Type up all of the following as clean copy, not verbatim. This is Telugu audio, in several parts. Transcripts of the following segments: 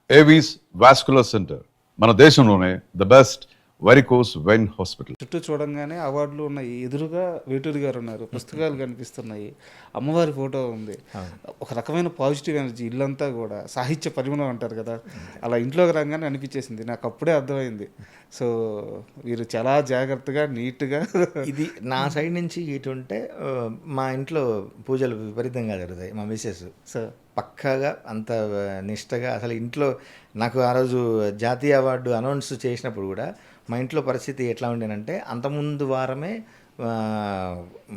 ఏవీస్ వాస్కులర్ సెంటర్ మన దేశంలోనే the best varicose vein hospital. చుట్టూ చూడంగానే అవార్డులు ఉన్నాయి. ఎదురుగా వేటూరి గారు ఉన్నారు, పుస్తకాలు కనిపిస్తున్నాయి, అమ్మవారి ఫోటో ఉంది. ఒక రకమైన పాజిటివ్ ఎనర్జీ ఇల్లంతా కూడా సాహిత్య పరిమళం అంటారు కదా, అలా ఇంట్లోకి రాగానే అనిపించేసింది. నాకు అప్పుడే అర్థమైంది. సో వీరు చాలా జాగ్రత్తగా నీట్గా ఇది నా సైడ్ నుంచి ఇటు ఉంటే మా ఇంట్లో పూజలు విపరీతంగా జరుగుతాయి. మా మిస్సెస్ సార్ పక్కాగా అంత నిష్టగా అసలు ఇంట్లో నాకు ఆ రోజు జాతీయ అవార్డు అనౌన్స్ చేసినప్పుడు కూడా మా ఇంట్లో పరిస్థితి ఎట్లా ఉండేనంటే అంతకుముందు వారమే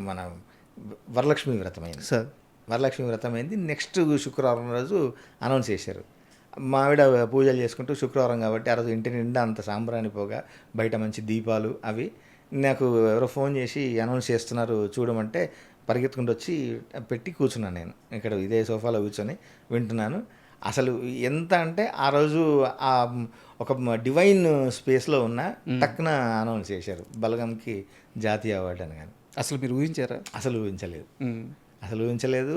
మన వరలక్ష్మి వ్రతం అయింది. సార్ వరలక్ష్మి వ్రతం అయింది. నెక్స్ట్ శుక్రవారం రోజు అనౌన్స్ చేశారు. మా ఆవిడ పూజలు చేసుకుంటూ శుక్రవారం కాబట్టి ఆ రోజు ఇంటి నిండా అంత సాంబ్రాణి పోగా, బయట మంచి దీపాలు అవి. నాకు ఎవరో ఫోన్ చేసి అనౌన్స్ చేస్తున్నారు చూడమంటే పరిగెత్తుకుంటూ వచ్చి పెట్టి కూర్చున్నాను. నేను ఇక్కడ ఇదే సోఫాలో కూర్చొని వింటున్నాను. అసలు ఎంత అంటే ఆ రోజు ఆ ఒక డివైన్ స్పేస్లో ఉన్న టక్కున అనౌన్స్ చేశారు బలగంకి జాతీయ అవార్డు అని. కానీ అసలు మీరు ఊహించారా? అసలు ఊహించలేదు.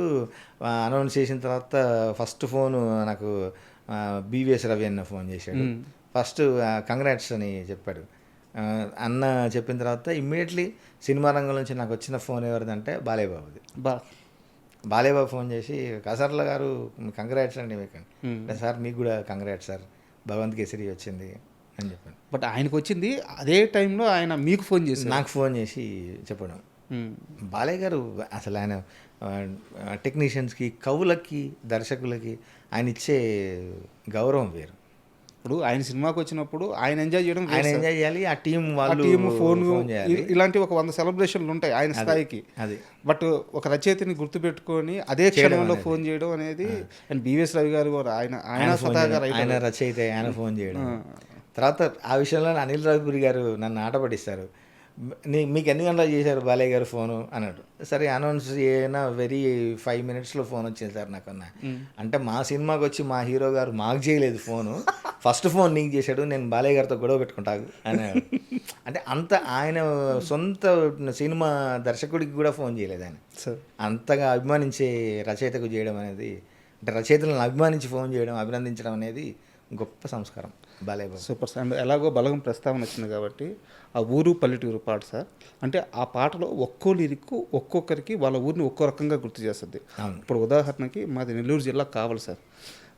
అనౌన్స్ చేసిన తర్వాత ఫస్ట్ ఫోను నాకు బీవీఎస్ రవి అన్న ఫోన్ చేశాడు. ఫస్ట్ కంగ్రాట్స్ అని చెప్పాడు. అన్న చెప్పిన తర్వాత ఇమ్మీడియట్లీ సినిమా రంగం నుంచి నాకు వచ్చిన ఫోన్ ఎవరిదంటే బాలేబాబుది. బాలేబాబు ఫోన్ చేసి కసర్ల గారు కంగ్రాట్స్ అండి మీకు. సార్ మీకు కూడా కంగ్రాట్స్ సార్, భగవంత్ కేసరి వచ్చింది అని చెప్పాను. బట్ ఆయనకు వచ్చింది అదే టైంలో ఆయన మీకు ఫోన్ చేసి నాకు ఫోన్ చేసి చెప్పడం. బాలయ్య గారు అసలు ఆయన టెక్నీషియన్స్కి, కవులకి, దర్శకులకి ఆయన ఇచ్చే గౌరవం వేరు. ఇప్పుడు ఆయన సినిమాకి వచ్చినప్పుడు ఆయన ఎంజాయ్ చేయడం, ఆయన ఎంజాయ్ చేయాలి, ఆ టీం వాళ్ళు ఫోన్ ఇలాంటి ఒక 100 సెలబ్రేషన్లు ఉంటాయి ఆయన స్థాయికి. అది బట్ ఒక రచయితని గుర్తుపెట్టుకొని అదే క్షణంలో ఫోన్ చేయడం అనేది. అండ్ బీవీఎస్ రవి గారు కూడా ఆయన స్వతహాగా ఆయన రచయిత, ఆయన ఫోన్ చేయడం. తర్వాత ఆ విషయంలో అనిల్ రావిపూరి గారు నన్ను ఆట పట్టిస్తారు. మీకు ఎన్ని గంటలు చేశారు బాలయ్య గారు ఫోను అన్నాడు. సరే అనౌన్స్ అయినా 5 minutesలో ఫోన్ వచ్చింది సార్ నాకు అన్న. అంటే మా సినిమాకి వచ్చి మా హీరో గారు మాకు చేయలేదు ఫోను, ఫస్ట్ ఫోన్ నీకు చేశాడు, నేను బాలయ్య గారితో గొడవ పెట్టుకుంటాను అన్నాడు. అంటే అంత ఆయన సొంత సినిమా దర్శకుడికి కూడా ఫోన్ చేయలేదు ఆయన. అంతగా అభిమానించే రచయితకు చేయడం అనేది, అంటే రచయితలను అభిమానించి ఫోన్ చేయడం, అభినందించడం అనేది గొప్ప సంస్కారం Balayya Babu. Super sir. And ఎలాగో బలగం ప్రస్తావన వచ్చింది కాబట్టి ఆ ఊరు పల్లెటూరు పాట సార్, అంటే ఆ పాటలో ఒక్కో లిరిక్ ఒక్కొక్కరికి వాళ్ళ ఊరిని ఒక్కో రకంగా గుర్తు చేస్తుంది. ఇప్పుడు ఉదాహరణకి మాది నెల్లూరు జిల్లా కావలి సార్.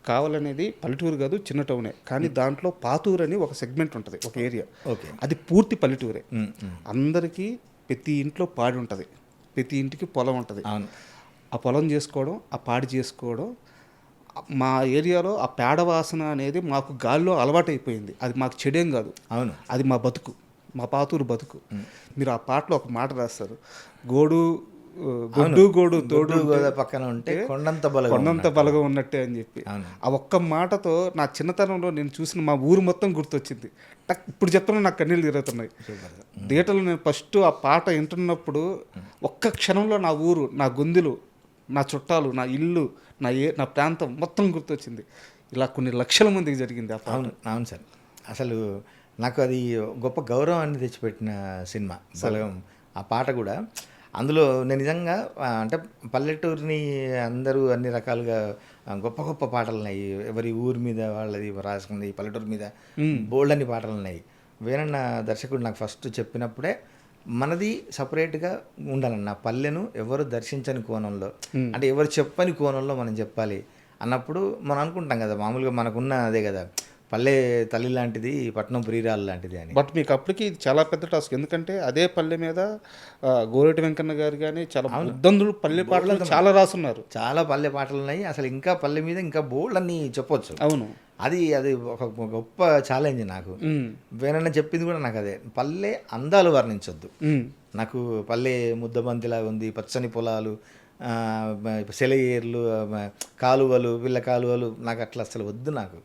కావాలనేది పల్లెటూరు కాదు, చిన్న టౌనే, కానీ దాంట్లో పాతూరు అని ఒక సెగ్మెంట్ ఉంటుంది, ఒక ఏరియా. అది పూర్తి పల్లెటూరే. అందరికీ ప్రతి ఇంట్లో పాడి ఉంటుంది, ప్రతి ఇంటికి పొలం ఉంటుంది. ఆ పొలం చేసుకోవడం, ఆ పాడి చేసుకోవడం. మా ఏరియాలో ఆ పేడ వాసన అనేది మాకు గాల్లో అలవాటైపోయింది. అది మాకు చెడేం కాదు, అవును, అది మా బతుకు, మా పాతూరు బతుకు. మీరు ఆ పాటలో ఒక మాట రాస్తారు, గోడు గోడు తోడు పక్కన ఉంటే కొండంత బలగం ఉన్నట్టే అని చెప్పి. ఆ ఒక్క మాటతో నా చిన్నతనంలో నేను చూసిన మా ఊరు మొత్తం గుర్తొచ్చింది. ఇప్పుడు చెప్తున్నా నాకు కన్నీళ్ళు తిరుగుతున్నాయి. థియేటర్లో నేను ఫస్ట్ ఆ పాట వింటున్నప్పుడు ఒక్క క్షణంలో నా ఊరు, నా గొంతులు, నా చుట్టాలు, నా ఇల్లు, నా ప్రాంతం మొత్తం గుర్తొచ్చింది. ఇలా కొన్ని లక్షల మందికి జరిగింది ఆ పాట. అవును సార్. అసలు నాకు అది గొప్ప గౌరవాన్ని తెచ్చిపెట్టిన సినిమా బలగం. ఆ పాట కూడా అందులో నేను నిజంగా అంటే పల్లెటూరిని అందరూ అన్ని రకాలుగా గొప్ప గొప్ప పాటలు ఉన్నాయి. ఎవరి ఊరి మీద వాళ్ళది రాసుకుంది, పల్లెటూరు మీద బోల్డ్ అన్ని పాటలు ఉన్నాయి. వేరన్న దర్శకుడు నాకు ఫస్ట్ చెప్పినప్పుడే మనది సపరేట్గా ఉండాలన్న, పల్లెను ఎవరు దర్శించని కోణంలో, అంటే ఎవరు చెప్పని కోణంలో మనం చెప్పాలి అన్నప్పుడు మనం అనుకుంటాం కదా, మామూలుగా మనకున్న అదే కదా, పల్లె తల్లి లాంటిది, పట్నం ప్రియురాలు లాంటిది అని. బట్ మీకు అప్పటికి చాలా పెద్ద టాస్క్, ఎందుకంటే అదే పల్లె మీద గోరెటి వెంకన్న గారు కానీ చాలా ఉద్దందులు పల్లె పాటలు చాలా రాసున్నారు. చాలా పల్లె పాటలు ఉన్నాయి. అసలు ఇంకా పల్లె మీద ఇంకా బోల్డ్ అని చెప్పొచ్చు. అవును, అది ఒక గొప్ప ఛాలెంజ్ నాకు. వేనన్న చెప్పింది కూడా నాకు అదే, పల్లె అందాలు వర్ణించొద్దు. నాకు పల్లె ముద్దబంతిలాగా ఉంది, పచ్చని పొలాలు, సెలయేర్లు, కాలువలు, పిల్ల కాలువలు, నాకు అట్లా అసలు వద్దు. నాకు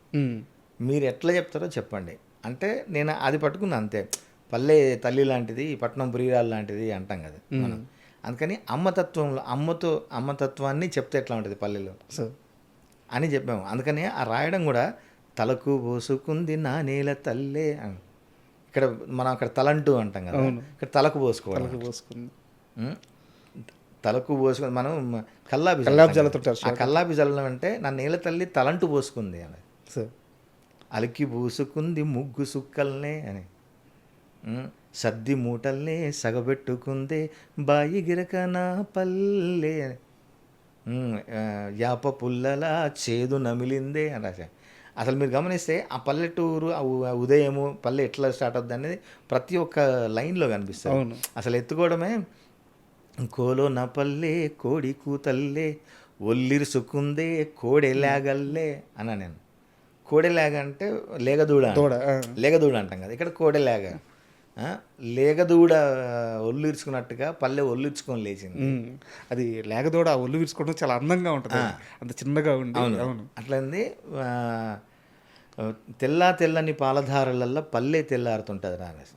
మీరు ఎట్లా చెప్తారో చెప్పండి అంటే నేను అది పట్టుకున్నా అంతే. పల్లె తల్లి లాంటిది, పట్నం ప్రియురాలు లాంటిది అంటాం కదా మనం. అందుకని అమ్మతత్వంలో అమ్మతత్వాన్ని చెప్తే ఎట్లా ఉంటుంది పల్లెలో అని చెప్పాము. అందుకని ఆ రాయడం కూడా తలకు పోసుకుంది నా నేల తల్లే అని. ఇక్కడ మనం అక్కడ తలంటూ అంటాం కదా, ఇక్కడ తలకు పోసుకోవాలి. తలకు పోసుకుని మనం కల్లాపి జల్లడం అంటే నా నేల తల్లి తలంటూ పోసుకుంది అని. అలికి పూసుకుంది ముగ్గు సుక్కల్నే అని. సద్ది మూటల్నే సగబెట్టుకుందే బాయి గిరక నా పల్లె అని. యాప పుల్లలా చేదు నమిలిందే అని రాశారు. అసలు మీరు గమనిస్తే ఆ పల్లెటూరు ఆ ఉదయము పల్లె ఎట్లా స్టార్ట్ అవుతుంది అనేది ప్రతి ఒక్క లైన్లో కనిపిస్తుంది. అవును. అసలు ఎత్తుకోవడమే కోలో నా పల్లె కోడి కూతల్లే ఒల్లిరుసుకుందే కోడెలాగల్లే అన్నా నేను. కోడెలాగ అంటే లేగదూడ దూడ, ఆ. లేగదూడ అంటాం కదా, ఇక్కడ కోడెలాగ. లేగదూడ ఒల్లిరుచుకున్నట్టుగా పల్లె ఒల్లిరుచుకొని లేచింది. అది లేగదోడ ఆ ఒళ్ళు విరుచుకోవడం చాలా అందంగా ఉంటుంది, అంత చిన్నగా ఉండి. అవును. అవును. అట్లంది తెల్లని పాలధారలల్లో పల్లె తెల్లారుతుంటుంది రానేసి.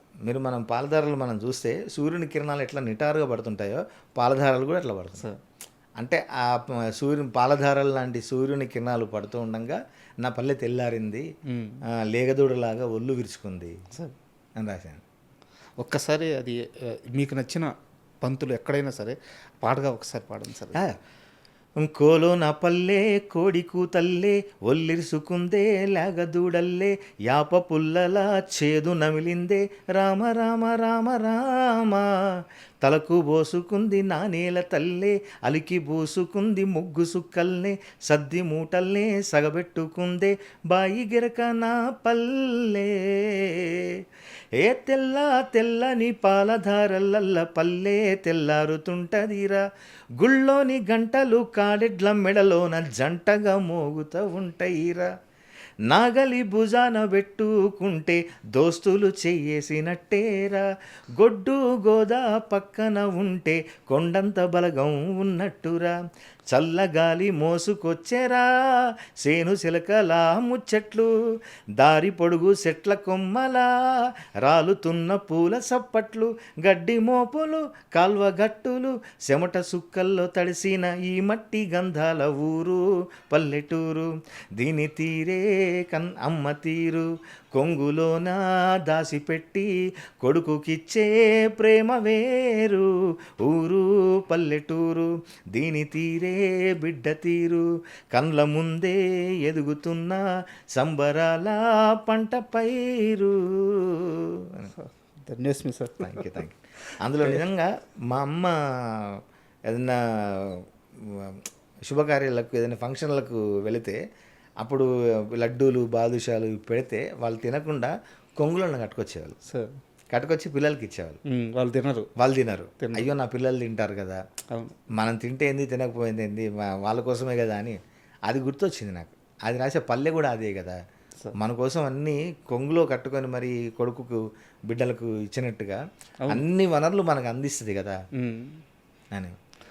మనం పాలధారలు మనం చూస్తే సూర్యుని కిరణాలు ఎట్లా నిటారుగా పడుతుంటాయో పాలధారలు కూడా ఎట్లా పడుతుంది. అంటే ఆ పాలధారలు లాంటి సూర్యుని కిరణాలు పడుతూ ఉండగా నా పల్లె తెల్లారింది, లేగదూడలాగా ఒళ్ళు విరుచుకుంది అని రాశాను. ఒక్కసారి అది మీకు నచ్చిన పంతులు ఎక్కడైనా సరే పాటగా ఒకసారి పాడండి సార్. కోలో నా పల్లె కోడి కూతల్లే ఒల్లిరుసుకుందే లేగదూడల్లే యాప పుల్లలా చేదు నమిలిందే రామ రామ రామ రామ తలకు బోసుకుంది నా నేల తల్లే అలికి బూసుకుంది ముగ్గు సుక్కల్నే సద్ది మూటల్నే సగబెట్టుకుందే బాయి గిరక నా పల్లె. ఏ తెల్లని పాలధారలల్ల పల్లె తెల్లారుతుంటదిరా గుళ్ళోని గంటలు కాడెడ్ల మెడలోన జంటగా మోగుతూ ఉంటాయిరా నాగలి భుజాన పెట్టుకుంటే దోస్తులు చెయ్యేసినట్టేరా గొడ్డు గోదా పక్కన ఉంటే కొండంత బలగం ఉన్నట్టురా చల్లగాలి మోసుకొచ్చెరా సేను చిలకలా ముచ్చట్లు దారి పొడుగు చెట్ల కొమ్మలా రాలుతున్న పూల సప్పట్లు గడ్డి మోపులు కాల్వ గట్టులు చెమట సుక్కల్లో తడిసిన ఈ మట్టి గంధాల ఊరు పల్లెటూరు దీని తీరే అమ్మ తీరు కొంగులోన దాసిపెట్టి కొడుకుకిచ్చే ప్రేమ వేరు ఊరు పల్లెటూరు దీని తీరే బిడ్డ తీరు కండ్ల ముందే ఎదుగుతున్న సంబరాల పంట పైరు. ధన్యవాదాలు సార్. Thank you. అందులో నిజంగా మా అమ్మ ఏదైనా శుభకార్యాలకు ఏదైనా ఫంక్షన్లకు వెళితే అప్పుడు లడ్డూలు బాదుషాలు పెడితే వాళ్ళు తినకుండా కొంగులను కట్టుకొచ్చేవాళ్ళు సార్. కట్టుకొచ్చి పిల్లలకి ఇచ్చేవాళ్ళు. వాళ్ళు తినరు. అయ్యో నా పిల్లలు తింటారు కదా, మనం తింటే ఏంది తినకపోయింది ఏంది వాళ్ళ కోసమే కదా అని అది గుర్తొచ్చింది నాకు. అది రాసే పల్లె కూడా అదే కదా, మన కోసం అన్నీ కొంగులో కట్టుకొని మరి కొడుకుకు బిడ్డలకు ఇచ్చినట్టుగా అన్ని వనరులు మనకు అందిస్తుంది కదా అని.